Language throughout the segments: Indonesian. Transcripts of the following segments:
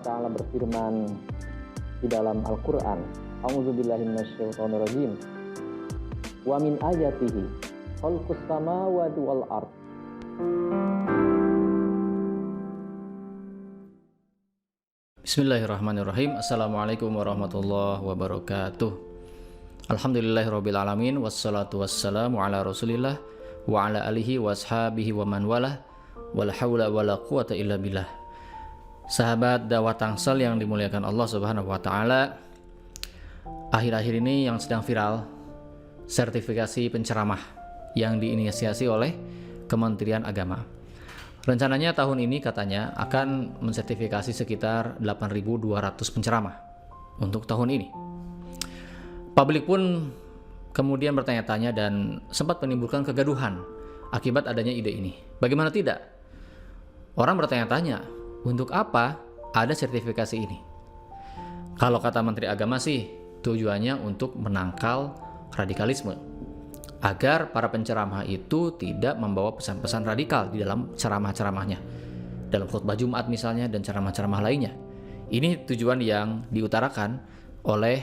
Ta'ala berfirman di dalam Al-Quran, A'udzubillahi minasyaitonirrajim. Wa min ayatihi khalqus samawati wal ard. Bismillahirrahmanirrahim. Assalamualaikum warahmatullahi wabarakatuh. Alhamdulillahirabbil alamin, wassalatu wassalamu ala Rasulillah wa ala alihi washabihi wa man walah, wala haula wala quwata illa billah. Sahabat dakwah Tangsel yang dimuliakan Allah Subhanahu wa taala, akhir-akhir ini yang sedang viral sertifikasi penceramah yang diinisiasi oleh Kementerian Agama. Rencananya tahun ini katanya akan mensertifikasi sekitar 8.200 penceramah untuk tahun ini. Publik pun kemudian bertanya-tanya dan sempat menimbulkan kegaduhan akibat adanya ide ini. Bagaimana tidak? Orang bertanya-tanya, untuk apa ada sertifikasi ini? Kalau kata Menteri Agama sih, tujuannya untuk menangkal radikalisme, agar para penceramah itu tidak membawa pesan-pesan radikal di dalam ceramah-ceramahnya, dalam khutbah Jumat misalnya dan ceramah-ceramah lainnya. Ini tujuan yang diutarakan oleh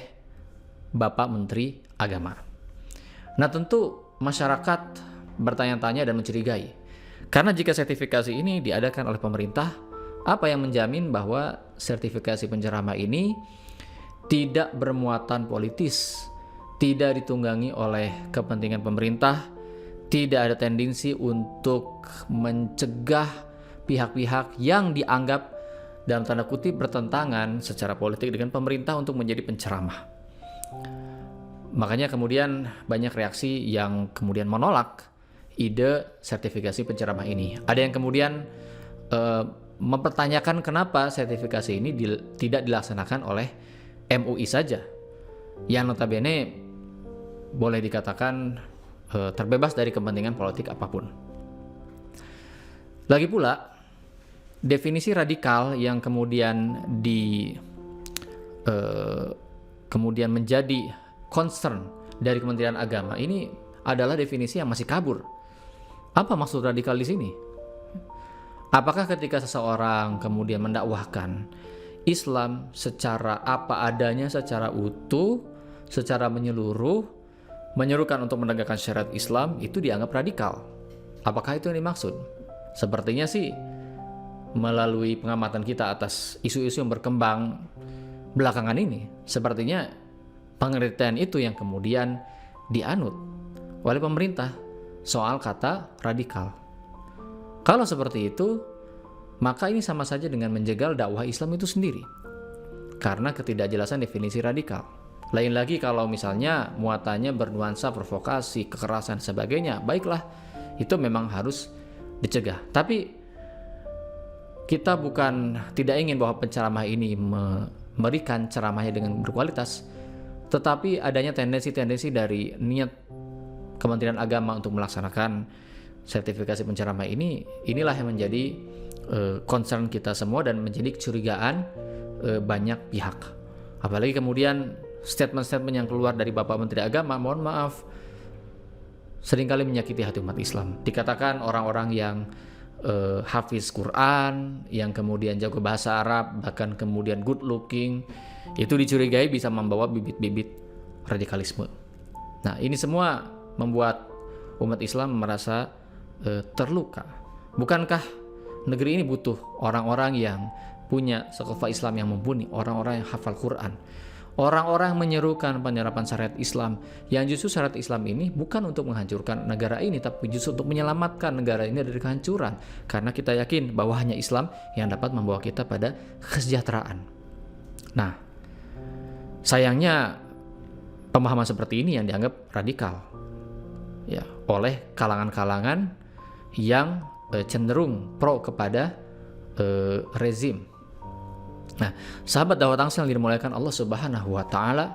Bapak Menteri Agama. Nah, tentu masyarakat bertanya-tanya dan mencurigai, karena jika sertifikasi ini diadakan oleh pemerintah, apa yang menjamin bahwa sertifikasi penceramah ini tidak bermuatan politis, tidak ditunggangi oleh kepentingan pemerintah, tidak ada tendensi untuk mencegah pihak-pihak yang dianggap dalam tanda kutip bertentangan secara politik dengan pemerintah untuk menjadi penceramah. Makanya kemudian banyak reaksi yang kemudian menolak ide sertifikasi penceramah ini. Ada yang kemudian mempertanyakan kenapa sertifikasi ini tidak dilaksanakan oleh MUI saja, yang notabene boleh dikatakan terbebas dari kepentingan politik apapun. Lagi pula, definisi radikal yang kemudian kemudian menjadi concern dari Kementerian Agama ini adalah definisi yang masih kabur. Apa maksud radikal di sini? Apakah ketika seseorang kemudian mendakwahkan Islam secara apa adanya, secara utuh, secara menyeluruh, menyerukan untuk menegakkan syariat Islam, itu dianggap radikal? Apakah itu yang dimaksud? Sepertinya sih melalui pengamatan kita atas isu-isu yang berkembang belakangan ini, sepertinya pengertian itu yang kemudian dianut oleh pemerintah soal kata radikal. Kalau seperti itu, maka ini sama saja dengan menjegal dakwah Islam itu sendiri, karena ketidakjelasan definisi radikal. Lain lagi kalau misalnya muatannya bernuansa provokasi, kekerasan, sebagainya, baiklah, itu memang harus dicegah. Tapi kita bukan tidak ingin bahwa penceramah ini memberikan ceramahnya dengan berkualitas, tetapi adanya tendensi-tendensi dari niat Kementerian Agama untuk melaksanakan sertifikasi penceramah ini, inilah yang menjadi concern kita semua dan menjadi kecurigaan banyak pihak. Apalagi kemudian statement-statement yang keluar dari Bapak Menteri Agama, mohon maaf, seringkali menyakiti hati umat Islam. Dikatakan orang-orang yang hafiz Quran, yang kemudian jago bahasa Arab, bahkan kemudian good looking, itu dicurigai bisa membawa bibit-bibit radikalisme. Nah, ini semua membuat umat Islam merasa terluka. Bukankah negeri ini butuh orang-orang yang punya thaqafah Islam yang mumpuni, orang-orang yang hafal Quran, orang-orang menyerukan penyerapan syariat Islam, yang justru syariat Islam ini bukan untuk menghancurkan negara ini, tapi justru untuk menyelamatkan negara ini dari kehancuran. Karena kita yakin bahwa hanya Islam yang dapat membawa kita pada kesejahteraan. Nah, sayangnya pemahaman seperti ini yang dianggap radikal ya oleh kalangan-kalangan yang cenderung pro kepada rezim. Nah, sahabat dakwah Tangsel yang dimuliakan Allah Subhanahu wa taala,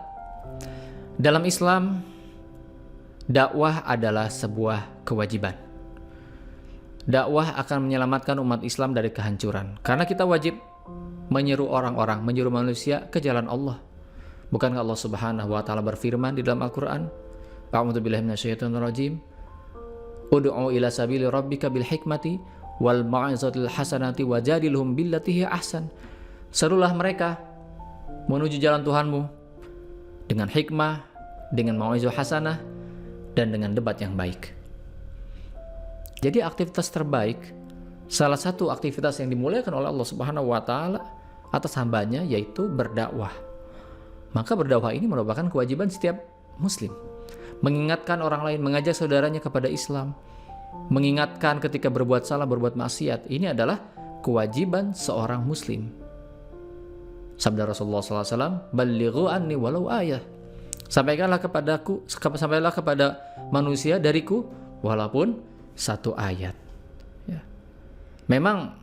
dalam Islam dakwah adalah sebuah kewajiban. Dakwah akan menyelamatkan umat Islam dari kehancuran, karena kita wajib menyeru orang-orang, menyeru manusia ke jalan Allah. Bukankah Allah Subhanahu wa taala berfirman di dalam Al-Qur'an, A'udzubillahi minasyaitonirrajim, Ud'u ila sabili rabbika bil hikmati wal mau'izatil hasanati wajadilhum billati hi ahsan. Serulah mereka menuju jalan Tuhanmu dengan hikmah, dengan mau'izah hasanah, dan dengan debat yang baik. Jadi aktivitas terbaik, salah satu aktivitas yang dimuliakan oleh Allah Subhanahu wa taala atas hambanya yaitu berdakwah. Maka berdakwah ini merupakan kewajiban setiap muslim. Mengingatkan orang lain, mengajak saudaranya kepada Islam, mengingatkan ketika berbuat salah, berbuat maksiat, ini adalah kewajiban seorang muslim. Sabda Rasulullah SAW, "Ballighu anni walau ayah." Sampaikanlah kepada manusia dariku walaupun satu ayat. Ya. Memang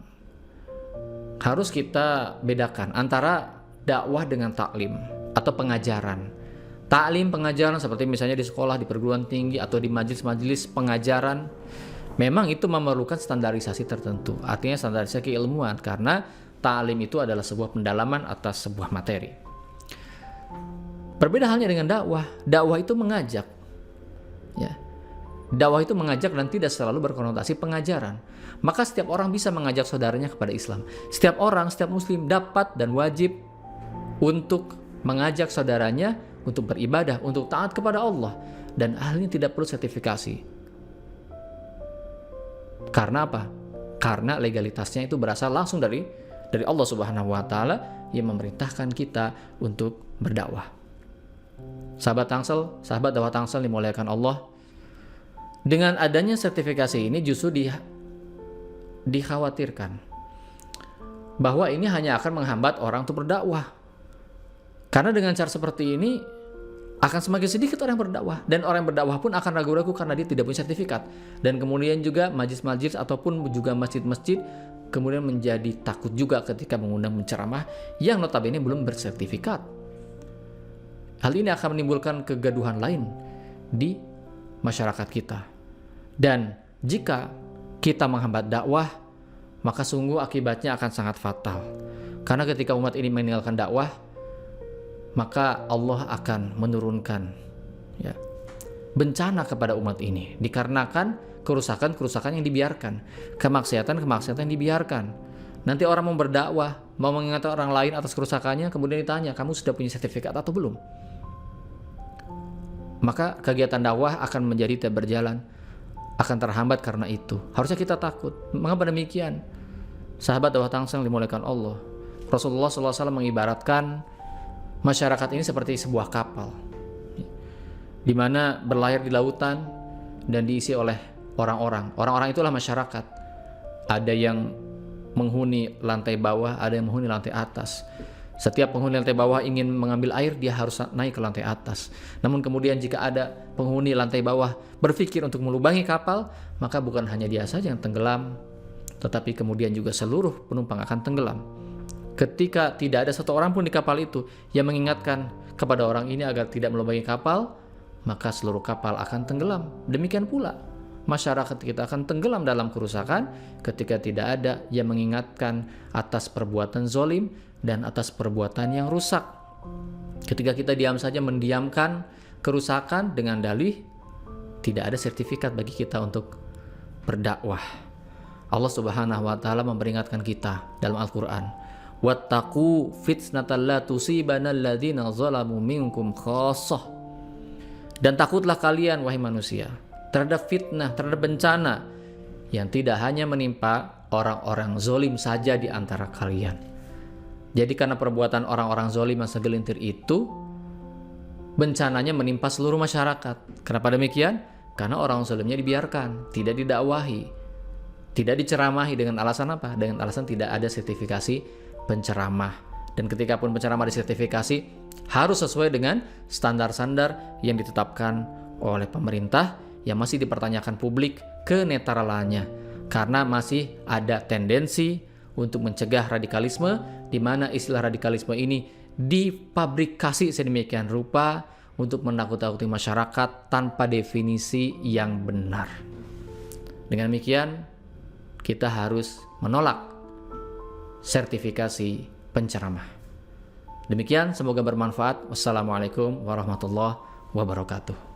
harus kita bedakan antara dakwah dengan taklim atau pengajaran. Taklim, pengajaran seperti misalnya di sekolah, di perguruan tinggi atau di majelis-majelis pengajaran, memang itu memerlukan standarisasi tertentu. Artinya standarisasi keilmuan, karena taklim itu adalah sebuah pendalaman atas sebuah materi. Berbeda halnya dengan dakwah. Dakwah itu mengajak. Ya. Dakwah itu mengajak dan tidak selalu berkonotasi pengajaran. Maka setiap orang bisa mengajak saudaranya kepada Islam. Setiap orang, setiap muslim dapat dan wajib untuk mengajak saudaranya untuk beribadah, untuk taat kepada Allah. Dan hal ini tidak perlu sertifikasi. Karena apa? Karena legalitasnya itu berasal langsung dari Allah Subhanahu wa taala yang memerintahkan kita untuk berdakwah. Sahabat dakwah Tangsel dimuliakan Allah. Dengan adanya sertifikasi ini justru dikhawatirkan bahwa ini hanya akan menghambat orang untuk berdakwah. Karena dengan cara seperti ini akan semakin sedikit orang yang berdakwah, dan orang yang berdakwah pun akan ragu-ragu karena dia tidak punya sertifikat. Dan kemudian juga majlis-majlis ataupun juga masjid-masjid kemudian menjadi takut juga ketika mengundang penceramah yang notabene belum bersertifikat. Hal ini akan menimbulkan kegaduhan lain di masyarakat kita. Dan jika kita menghambat dakwah, maka sungguh akibatnya akan sangat fatal. Karena ketika umat ini meninggalkan dakwah, maka Allah akan menurunkan bencana kepada umat ini dikarenakan kerusakan-kerusakan yang dibiarkan, kemaksiatan-kemaksiatan yang dibiarkan. Nanti orang mau berdakwah, mau mengingatkan orang lain atas kerusakannya, kemudian ditanya, kamu sudah punya sertifikat atau belum? Maka kegiatan dakwah akan menjadi tidak berjalan, akan terhambat karena itu. Harusnya kita takut. Mengapa demikian? Sahabat dakwah Tangsel yang dimuliakan Allah, Rasulullah SAW mengibaratkan masyarakat ini seperti sebuah kapal, di mana berlayar di lautan dan diisi oleh orang-orang. Orang-orang itulah masyarakat. Ada yang menghuni lantai bawah, ada yang menghuni lantai atas. Setiap penghuni lantai bawah ingin mengambil air, dia harus naik ke lantai atas. Namun kemudian jika ada penghuni lantai bawah berpikir untuk melubangi kapal, maka bukan hanya dia saja yang tenggelam, tetapi kemudian juga seluruh penumpang akan tenggelam. Ketika tidak ada satu orang pun di kapal itu yang mengingatkan kepada orang ini agar tidak melubangi kapal, maka seluruh kapal akan tenggelam. Demikian pula masyarakat kita akan tenggelam dalam kerusakan ketika tidak ada yang mengingatkan atas perbuatan zalim dan atas perbuatan yang rusak. Ketika kita diam saja mendiamkan kerusakan dengan dalih tidak ada sertifikat bagi kita untuk berdakwah. Allah Subhanahu wa taala memperingatkan kita dalam Al-Qur'an, "Wattaqu fitnatan la tusibana alladziina zalamu minkum khassah." Dan takutlah kalian wahai manusia terhadap fitnah, terhadap bencana yang tidak hanya menimpa orang-orang zalim saja di antara kalian. Jadi karena perbuatan orang-orang zalim yang segelintir itu, bencananya menimpa seluruh masyarakat. Kenapa demikian? Karena orang zalimnya dibiarkan, tidak didakwahi, tidak diceramahi dengan alasan apa? Dengan alasan tidak ada sertifikasi penceramah. Dan ketika pun penceramah disertifikasi, harus sesuai dengan standar-standar yang ditetapkan oleh pemerintah yang masih dipertanyakan publik kenetralannya. Karena masih ada tendensi untuk mencegah radikalisme, di mana istilah radikalisme ini dipabrikasi sedemikian rupa untuk menakut-nakuti masyarakat tanpa definisi yang benar. Dengan demikian, kita harus menolak sertifikasi penceramah. Demikian, semoga bermanfaat. Wassalamualaikum warahmatullahi wabarakatuh.